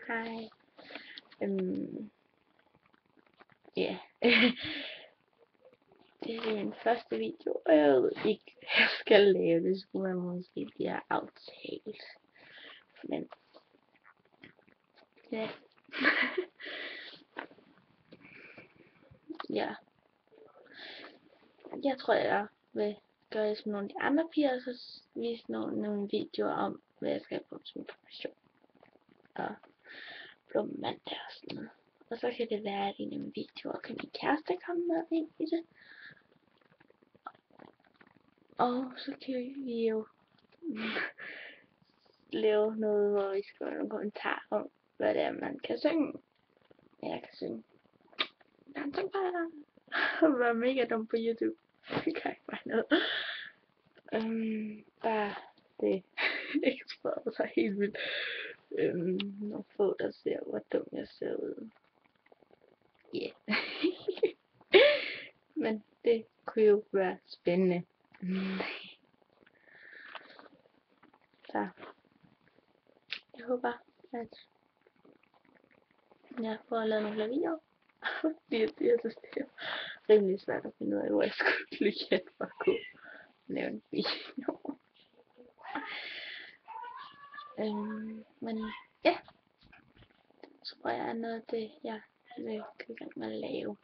Hej. Ja. Det er min første video, og jeg ved ikke, hvad jeg skal lave. Det skulle man måske lige have aftalt. Men ja. Ja. Jeg tror, jeg vil gøre som nogle af de andre piger, og så vise nogle videoer om, hvad jeg skal på som information. Og på mandag og sådan noget. Og så kan det være, at i nogle videoer kan min kæreste komme med ind i det. Og så kan vi jo lave noget, hvor vi skriver nogle kommentarer om, hvad det er, man kan synge. Ja, jeg kan synge. Han så bare være mega dum på YouTube. Det kan ikke bare noget. Bare det eksponerer sig helt vildt. Nogle få, der ser, hvor dum jeg ser ud. Ja. Yeah. Men det kunne jo være spændende. Så jeg håber, at jeg får lavet nogle flere videoer. Jeg synes, det er rimelig svært at finde ud af, hvor jeg skulle klikke hen for at kunne lave en video. Men ja, tror jeg er noget af det, jeg vil gå i gang med at lave.